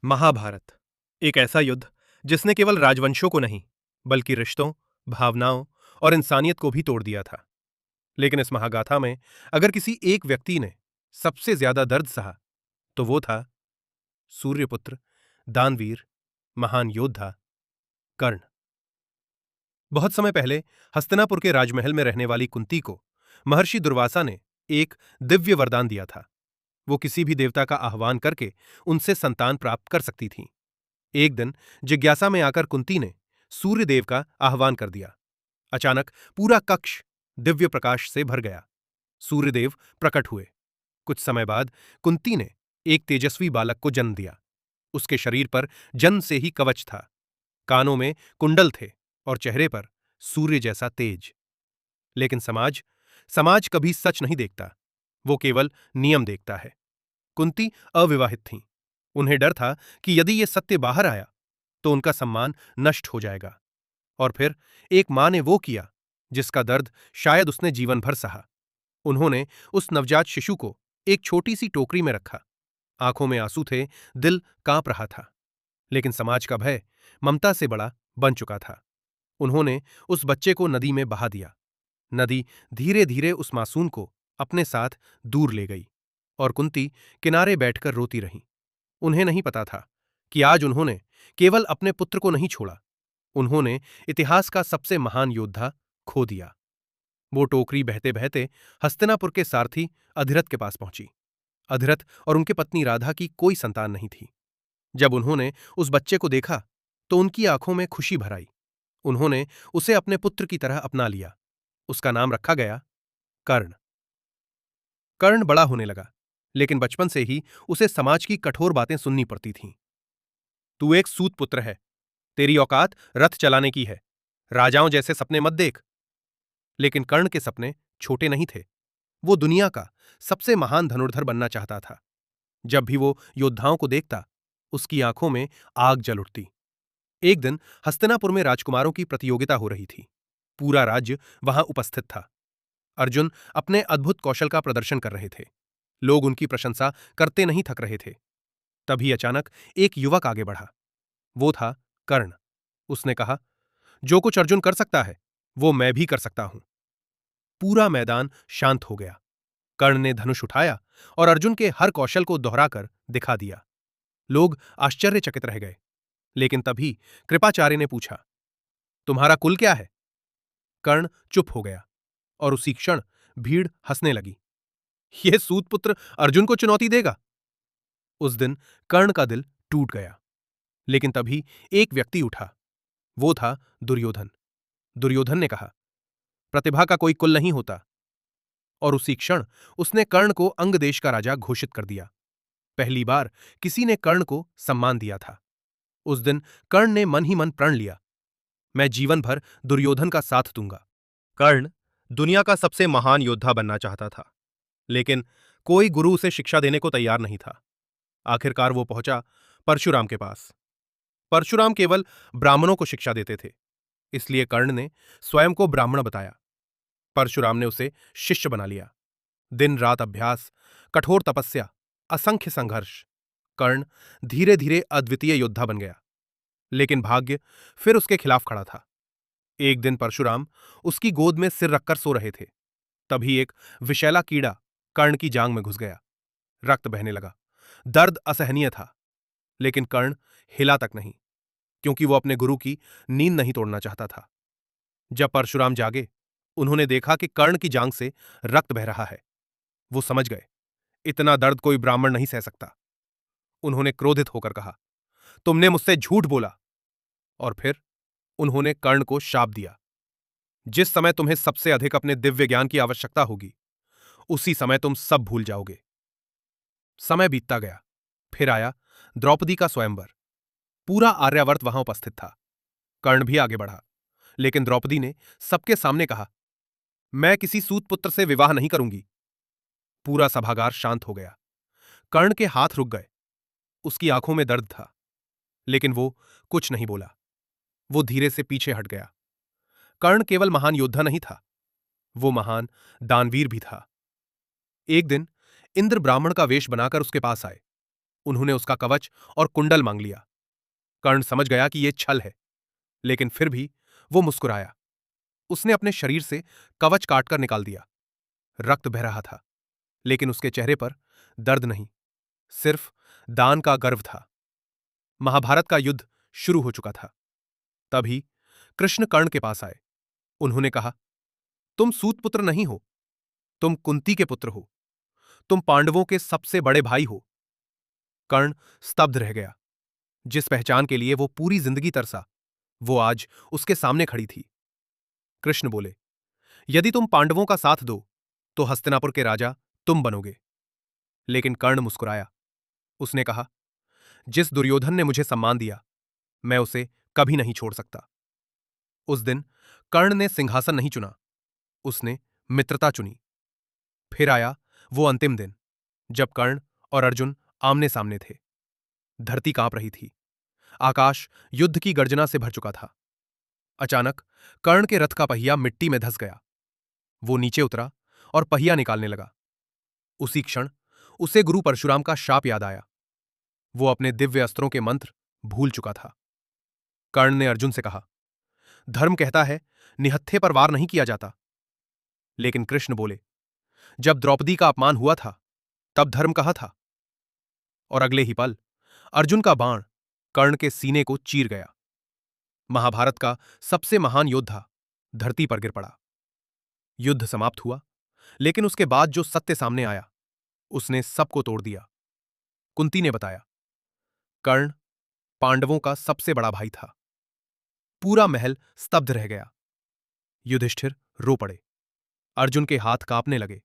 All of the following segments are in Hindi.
महाभारत एक ऐसा युद्ध जिसने केवल राजवंशों को नहीं बल्कि रिश्तों, भावनाओं और इंसानियत को भी तोड़ दिया था। लेकिन इस महागाथा में अगर किसी एक व्यक्ति ने सबसे ज्यादा दर्द सहा तो वो था सूर्यपुत्र, दानवीर, महान योद्धा कर्ण। बहुत समय पहले हस्तिनापुर के राजमहल में रहने वाली कुंती को महर्षि दुर्वासा ने एक दिव्य वरदान दिया था। वो किसी भी देवता का आह्वान करके उनसे संतान प्राप्त कर सकती थीं। एक दिन जिज्ञासा में आकर कुंती ने सूर्यदेव का आह्वान कर दिया। अचानक पूरा कक्ष दिव्य प्रकाश से भर गया। सूर्यदेव प्रकट हुए। कुछ समय बाद कुंती ने एक तेजस्वी बालक को जन्म दिया। उसके शरीर पर जन्म से ही कवच था, कानों में कुंडल थे और चेहरे पर सूर्य जैसा तेज। लेकिन समाज समाज कभी सच नहीं देखता, वो केवल नियम देखता है। कुंती अविवाहित थीं। उन्हें डर था कि यदि ये सत्य बाहर आया तो उनका सम्मान नष्ट हो जाएगा। और फिर एक मां ने वो किया जिसका दर्द शायद उसने जीवन भर सहा। उन्होंने उस नवजात शिशु को एक छोटी सी टोकरी में रखा। आंखों में आंसू थे, दिल कांप रहा था। लेकिन समाज का भय ममता से बड़ा बन चुका था। उन्होंने उस बच्चे को नदी में बहा दिया। नदी धीरे धीरे उस मासूम को अपने साथ दूर ले गई और कुंती किनारे बैठकर रोती रहीं। उन्हें नहीं पता था कि आज उन्होंने केवल अपने पुत्र को नहीं छोड़ा, उन्होंने इतिहास का सबसे महान योद्धा खो दिया। वो टोकरी बहते बहते हस्तिनापुर के सारथी अधिरथ के पास पहुंची। अधिरथ और उनकी पत्नी राधा की कोई संतान नहीं थी। जब उन्होंने उस बच्चे को देखा तो उनकी आंखों में खुशी भर आई। उन्होंने उसे अपने पुत्र की तरह अपना लिया। उसका नाम रखा गया कर्ण। कर्ण बड़ा होने लगा, लेकिन बचपन से ही उसे समाज की कठोर बातें सुननी पड़ती थीं। तू एक सूत पुत्र है, तेरी औकात रथ चलाने की है, राजाओं जैसे सपने मत देख। लेकिन कर्ण के सपने छोटे नहीं थे। वो दुनिया का सबसे महान धनुर्धर बनना चाहता था। जब भी वो योद्धाओं को देखता, उसकी आंखों में आग जल उठती। एक दिन हस्तिनापुर में राजकुमारों की प्रतियोगिता हो रही थी। पूरा राज्य वहां उपस्थित था। अर्जुन अपने अद्भुत कौशल का प्रदर्शन कर रहे थे। लोग उनकी प्रशंसा करते नहीं थक रहे थे। तभी अचानक एक युवक आगे बढ़ा। वो था कर्ण। उसने कहा, जो कुछ अर्जुन कर सकता है वो मैं भी कर सकता हूं। पूरा मैदान शांत हो गया। कर्ण ने धनुष उठाया और अर्जुन के हर कौशल को दोहराकर दिखा दिया। लोग आश्चर्यचकित रह गए। लेकिन तभी कृपाचार्य ने पूछा, तुम्हारा कुल क्या है? कर्ण चुप हो गया और उसी क्षण भीड़ हंसने लगी। यह सूतपुत्र अर्जुन को चुनौती देगा? उस दिन कर्ण का दिल टूट गया। लेकिन तभी एक व्यक्ति उठा। वो था दुर्योधन। दुर्योधन ने कहा, प्रतिभा का कोई कुल नहीं होता। और उसी क्षण उसने कर्ण को अंग देश का राजा घोषित कर दिया। पहली बार किसी ने कर्ण को सम्मान दिया था। उस दिन कर्ण ने मन ही मन प्रण लिया, मैं जीवन भर दुर्योधन का साथ दूंगा। कर्ण दुनिया का सबसे महान योद्धा बनना चाहता था, लेकिन कोई गुरु उसे शिक्षा देने को तैयार नहीं था। आखिरकार वो पहुंचा परशुराम के पास। परशुराम केवल ब्राह्मणों को शिक्षा देते थे, इसलिए कर्ण ने स्वयं को ब्राह्मण बताया। परशुराम ने उसे शिष्य बना लिया। दिन रात अभ्यास, कठोर तपस्या, असंख्य संघर्ष। कर्ण धीरे धीरे अद्वितीय योद्धा बन गया। लेकिन भाग्य फिर उसके खिलाफ खड़ा था। एक दिन परशुराम उसकी गोद में सिर रखकर सो रहे थे। तभी एक विषैला कीड़ा कर्ण की जांग में घुस गया। रक्त बहने लगा। दर्द असहनीय था। लेकिन कर्ण हिला तक नहीं, क्योंकि वो अपने गुरु की नींद नहीं तोड़ना चाहता था। जब परशुराम जागे, उन्होंने देखा कि कर्ण की जांग से रक्त बह रहा है। वो समझ गए, इतना दर्द कोई ब्राह्मण नहीं सह सकता। उन्होंने क्रोधित होकर कहा, तुमने मुझसे झूठ बोला। और फिर उन्होंने कर्ण को शाप दिया, जिस समय तुम्हें सबसे अधिक अपने दिव्य ज्ञान की आवश्यकता होगी, उसी समय तुम सब भूल जाओगे। समय बीतता गया। फिर आया द्रौपदी का स्वयंवर। पूरा आर्यावर्त वहां उपस्थित था। कर्ण भी आगे बढ़ा, लेकिन द्रौपदी ने सबके सामने कहा, मैं किसी सूतपुत्र से विवाह नहीं करूंगी। पूरा सभागार शांत हो गया। कर्ण के हाथ रुक गए। उसकी आंखों में दर्द था, लेकिन वो कुछ नहीं बोला। वो धीरे से पीछे हट गया। कर्ण केवल महान योद्धा नहीं था, वो महान दानवीर भी था। एक दिन इंद्र ब्राह्मण का वेश बनाकर उसके पास आए। उन्होंने उसका कवच और कुंडल मांग लिया। कर्ण समझ गया कि यह छल है, लेकिन फिर भी वो मुस्कुराया। उसने अपने शरीर से कवच काटकर निकाल दिया। रक्त बह रहा था, लेकिन उसके चेहरे पर दर्द नहीं, सिर्फ दान का गर्व था। महाभारत का युद्ध शुरू हो चुका था। तभी कृष्ण कर्ण के पास आए। उन्होंने कहा, तुम सूत पुत्र नहीं हो, तुम कुंती के पुत्र हो, तुम पांडवों के सबसे बड़े भाई हो। कर्ण स्तब्ध रह गया। जिस पहचान के लिए वो पूरी जिंदगी तरसा, वो आज उसके सामने खड़ी थी। कृष्ण बोले, यदि तुम पांडवों का साथ दो तो हस्तिनापुर के राजा तुम बनोगे। लेकिन कर्ण मुस्कुराया। उसने कहा, जिस दुर्योधन ने मुझे सम्मान दिया, मैं उसे कभी नहीं छोड़ सकता। उस दिन कर्ण ने सिंहासन नहीं चुना, उसने मित्रता चुनी। फिर आया वो अंतिम दिन, जब कर्ण और अर्जुन आमने सामने थे। धरती कांप रही थी, आकाश युद्ध की गर्जना से भर चुका था। अचानक कर्ण के रथ का पहिया मिट्टी में धंस गया। वो नीचे उतरा और पहिया निकालने लगा। उसी क्षण उसे गुरु परशुराम का शाप याद आया। वो अपने दिव्य अस्त्रों के मंत्र भूल चुका था। कर्ण ने अर्जुन से कहा, धर्म कहता है निहत्थे पर वार नहीं किया जाता। लेकिन कृष्ण बोले, जब द्रौपदी का अपमान हुआ था, तब धर्म कहां था? और अगले ही पल अर्जुन का बाण कर्ण के सीने को चीर गया। महाभारत का सबसे महान योद्धा धरती पर गिर पड़ा। युद्ध समाप्त हुआ, लेकिन उसके बाद जो सत्य सामने आया, उसने सबको तोड़ दिया। कुंती ने बताया, कर्ण पांडवों का सबसे बड़ा भाई था। पूरा महल स्तब्ध रह गया। युधिष्ठिर रो पड़े। अर्जुन के हाथ कांपने लगे।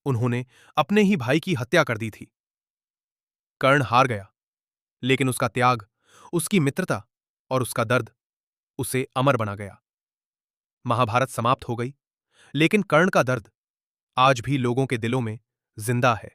उन्होंने अपने ही भाई की हत्या कर दी थी। कर्ण हार गया, लेकिन उसका त्याग, उसकी मित्रता और उसका दर्द उसे अमर बना गया। महाभारत समाप्त हो गई, लेकिन कर्ण का दर्द आज भी लोगों के दिलों में जिंदा है।